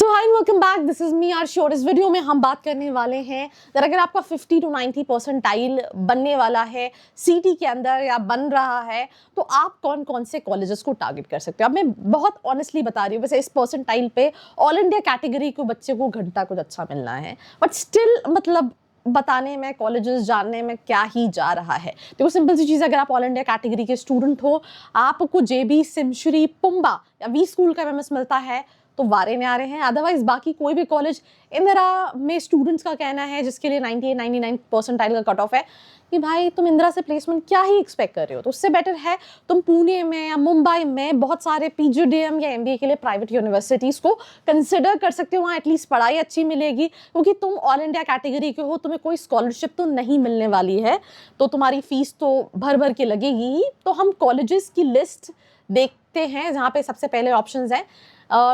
So hi welcome back, this is me R श्योर। इस video में हम बात करने वाले हैं अगर आपका 50 to 90 परसेंटाइल बनने वाला है सीटी के अंदर या बन रहा है तो आप कौन कौन से कॉलेजेस को टारगेट कर सकते हो। अब मैं बहुत ऑनेस्टली बता रही हूँ, वैसे इस परसेंटाइल पे ऑल इंडिया कैटेगरी को बच्चे को घंटा कुछ अच्छा मिलना है, बट स्टिल मतलब बताने में, कॉलेजेस जानने में क्या ही जा रहा है। देखो सिंपल सी चीज़, अगर आप ऑल इंडिया कैटेगरी के स्टूडेंट हो, आपको जेबी, सिमश्री, पुम्बा या वी स्कूल का एमएमएस मिलता है तो वारे न्यारे हैं। अदरवाइज बाकी कोई भी कॉलेज, इंदिरा में स्टूडेंट्स का कहना है जिसके लिए 98-99 परसेंटाइल का कट ऑफ है कि भाई तुम इंदिरा से प्लेसमेंट क्या ही एक्सपेक्ट कर रहे हो। तो उससे बेटर है तुम पुणे में या मुंबई में बहुत सारे पीजीडीएम या एमबीए के लिए प्राइवेट यूनिवर्सिटीज़ को कंसिडर कर सकते हो। वहाँ एटलीस्ट पढ़ाई अच्छी मिलेगी, क्योंकि तुम ऑल इंडिया कैटेगरी के हो, तुम्हें कोई स्कॉलरशिप तो नहीं मिलने वाली है, तो तुम्हारी फीस तो भर भर के लगेगी ही। तो हम कॉलेजेस की लिस्ट देखते हैं, जहाँ पे सबसे पहले ऑप्शंस हैं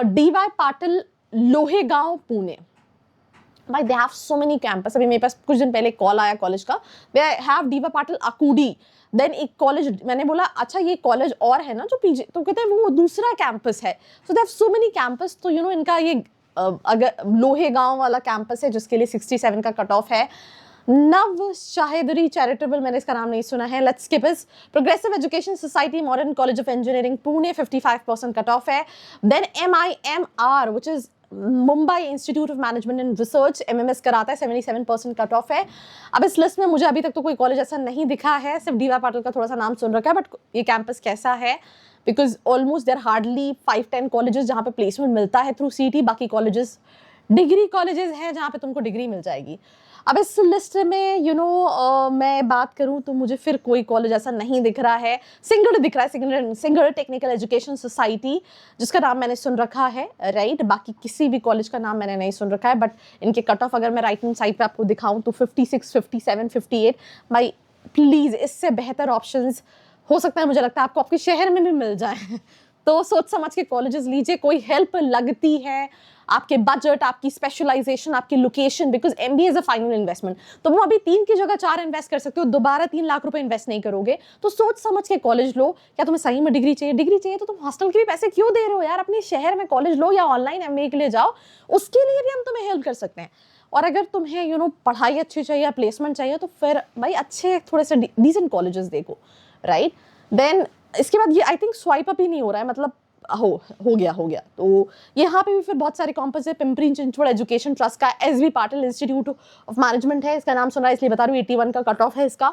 DY पाटिल, लोहेगांव, पुणे। भाई दे हैव सो मेनी कैंपस। अभी मेरे पास कुछ दिन पहले कॉल आया कॉलेज का, they have DY Patil Akurdi. Then एक कॉलेज, मैंने बोला अच्छा ये कॉलेज और है ना जो पीजी, तो कहते हैं वो दूसरा कैंपस है। So they have so many campus. तो यू नो इनका ये अगर लोहेगांव वाला कैंपस है जिसके लिए 67 का कट ऑफ है। नव शाहिदरी चैरिटेबल, मैंने इसका नाम नहीं सुना है, let's skip it. Progressive education society, modern college of engineering, Pune, 55% cut off है। Then MIMR which is Mumbai institute of management and research, MMS कराता है, 77% कट ऑफ है। अब इस लिस्ट में मुझे अभी तक तो कोई कॉलेज ऐसा नहीं दिखा है, सिर्फ DY पाटिल का थोड़ा सा नाम सुन रखा है, बट ये कैंपस कैसा है, because almost there hardly 5-10 colleges जहाँ पे प्लेसमेंट मिलता है थ्रू सीटी। बाकी कॉलेजेस डिग्री कॉलेजेस हैं जहाँ पे तुमको डिग्री मिल जाएगी। अब इस लिस्ट में मैं बात करूँ तो मुझे फिर कोई कॉलेज ऐसा नहीं दिख रहा है। सिंगड़ दिख रहा है, सिंगड़ टेक्निकल एजुकेशन सोसाइटी, जिसका नाम मैंने सुन रखा है, राइट। बाकी किसी भी कॉलेज का नाम मैंने नहीं सुन रखा है, बट इनके कट ऑफ अगर मैं राइट हैंड साइड पे आपको दिखाऊं तो 56, 57, 58। भाई प्लीज़ इससे बेहतर ऑप्शंस हो सकता है, मुझे लगता है आपको आपके शहर में भी मिल जाए। तो सोच समझ के कॉलेजेस लीजिए। कोई हेल्प लगती है, आपके बजट, आपकी स्पेशलाइजेशन, आपकी location, because MBA is a final investment. तो वो अभी 3 की जगह 4 इन्वेस्ट कर सकते हो, दोबारा 3 लाख रुपए इन्वेस्ट नहीं करोगे। तो सोच समझ के कॉलेज लो। क्या तुम्हें सही में डिग्री चाहिए तो तुम हॉस्टल के भी पैसे क्यों दे रहे हो यार? अपने शहर में कॉलेज लो या ऑनलाइन MBA के लिए जाओ, उसके लिए भी हम तुम्हें हेल्प कर सकते हैं। और अगर तुम्हें पढ़ाई अच्छी चाहिए, प्लेसमेंट चाहिए, तो फिर भाई अच्छे थोड़े से डिसेंट कॉलेजेस देखो, राइट। देन इसके बाद ये आई थिंक स्वाइप अप ही नहीं हो रहा है, मतलब हो गया। तो यहाँ पे भी फिर बहुत सारे कैंपस है। पिंपरी चिंचवड़ एजुकेशन ट्रस्ट का SB Patil institute of management है, इसका नाम सुना है इसलिए बता रही हूँ, 81 का कट ऑफ है इसका।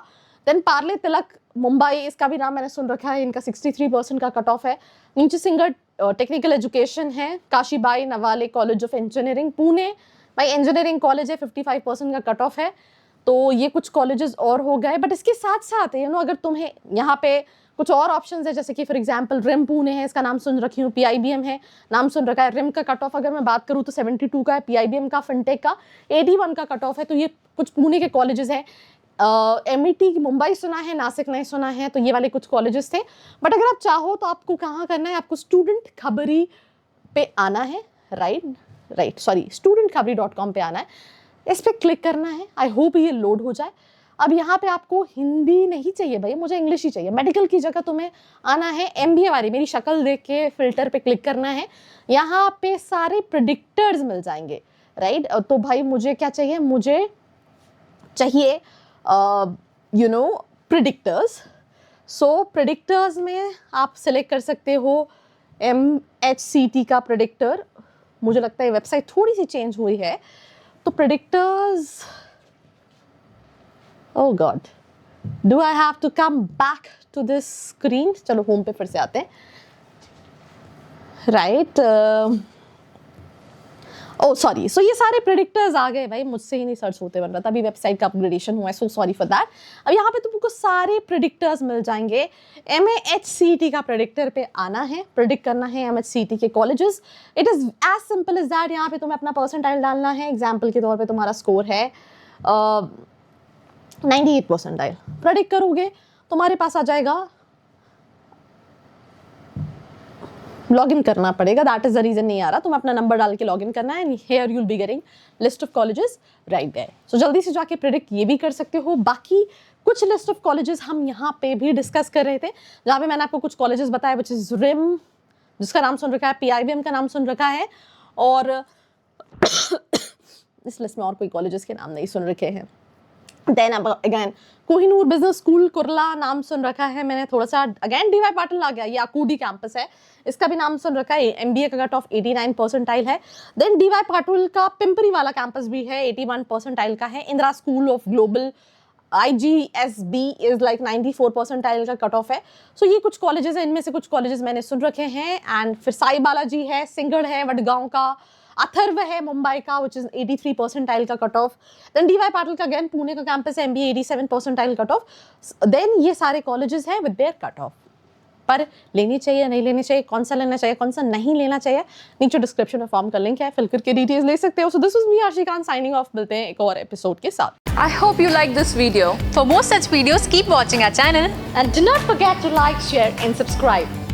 देन पार्ले तिलक मुंबई, इसका भी नाम मैंने सुन रखा है, इनका 63% का कट ऑफ है। नीचे सिंगर टेक्निकल एजुकेशन है, Kashibai Navale college of engineering, Pune. भाई इंजीनियरिंग कॉलेज है, 55% का कट ऑफ है। तो ये कुछ कॉलेजेस और हो गए, बट इसके साथ साथ अगर तुम्हें यहाँ पे कुछ और ऑप्शंस है, जैसे कि फॉर एग्जांपल रिम पुणे है, इसका नाम सुन रखी हूँ, PIBM है, नाम सुन रखा है। रिम का कट ऑफ अगर मैं बात करूँ तो 72 का है, PIBM का फिनटेक का 81 का कट ऑफ है। तो ये कुछ पुणे के कॉलेजेस हैं। MET मुंबई सुना है, नासिक नहीं सुना है, तो ये वाले कुछ कॉलेजेस थे। बट अगर आप चाहो तो आपको कहाँ करना है, आपको स्टूडेंट खबरी पे आना है, studentkhbari.com पे आना है, इस पर क्लिक करना है। आई होप ये लोड हो जाए। अब यहाँ पे आपको हिंदी नहीं चाहिए भाई, मुझे इंग्लिश ही चाहिए। मेडिकल की जगह तुम्हें आना है MBA वाली, मेरी शक्ल देख के फिल्टर पे क्लिक करना है। यहाँ पे सारे प्रेडिक्टर्स मिल जाएंगे, राइट। तो भाई मुझे क्या चाहिए, मुझे चाहिए प्रेडिक्टर्स। सो प्रेडिक्टर्स में आप सिलेक्ट कर सकते हो MHCT का प्रेडिक्टर। मुझे लगता है वेबसाइट थोड़ी सी चेंज हुई है, तो predictors, oh God, do I have to come back to this screen? चलो होम पे फिर से आते हैं, राइट। ओह सॉरी, सो ये सारे प्रेडिक्टर्स आ गए भाई, मुझसे ही नहीं सर्च होते बन रहा था, अभी वेबसाइट का अपग्रेडेशन हुआ है, सो सॉरी फॉर दैट। अब यहाँ पे तुमको सारे प्रेडिक्टर्स मिल जाएंगे। MAHCT का प्रेडिक्टर पे आना है, प्रेडिक्ट करना है MHCT के colleges. It is as simple as that. यहाँ पे तुम्हें अपना परसेंटाइल डालना है। एग्जाम्पल के तौर पर तुम्हारा स्कोर है 98 परसेंटाइल, प्रेडिक्ट करोगे तुम्हारे पास आ जाएगा, लॉगिन करना पड़ेगा, दैट इज द रीजन नहीं आ रहा। तुम अपना नंबर डाल के लॉगिन करना है, here you will be getting list of colleges right there. So जल्दी से जाके प्रेडिक्ट ये भी कर सकते हो। बाकी कुछ लिस्ट ऑफ कॉलेजेस हम यहाँ पे भी डिस्कस कर रहे थे, जहाँ पे मैंने आपको कुछ कॉलेजेस बताया, विच इज रिम, जिसका नाम सुन रखा है, PIBM का नाम सुन रखा है, और इस लिस्ट में और कोई कॉलेजेस के नाम नहीं सुन रखे हैं। देन अब again Kohinoor business school Kurla नाम सुन रखा है मैंने थोड़ा सा। अगैन डीवाई पाटिल आ गया, ये आकूडी कैंपस है, इसका भी नाम सुन रखा है। एमबीए का कट ऑफ 89 परसेंटाइल है। देन डीवाई पाटिल का पिंपरी वाला कैंपस भी है, 81 परसेंटाइल का है। Indira school of global IGSB is like 94 percentile का कट ऑफ है। सो ये कुछ कॉलेजेस हैं, इनमें से कुछ कॉलेजेस मैंने सुन रखे हैं। एंड फिर साई बालाजी है, सिंगड़ है वडगांव का, अथर्व है मुंबई का विच इज 83 परसेंटाइल का cut off. Then DY Patil का अगेन पुणे का कैंपस है, MBA 87 percentile cut off. Then ये सारे कॉलेजेस हैं विद देयर कट ऑफ। पर लेनी चाहिए नहीं लेनी चाहिए, कौन सा लेना चाहिए कौन सा नहीं लेना चाहिए, नीचे डिस्क्रिप्शन में फॉर्म का लिंक है, फिल करके डिटेल्स ले सकते हो। So this was me Aarshi Khan signing off. मिलते हैं एक और एपिसोड के साथ। I hope you like this video. For more such videos, keep watching our channel. And do not forget to like, share and subscribe.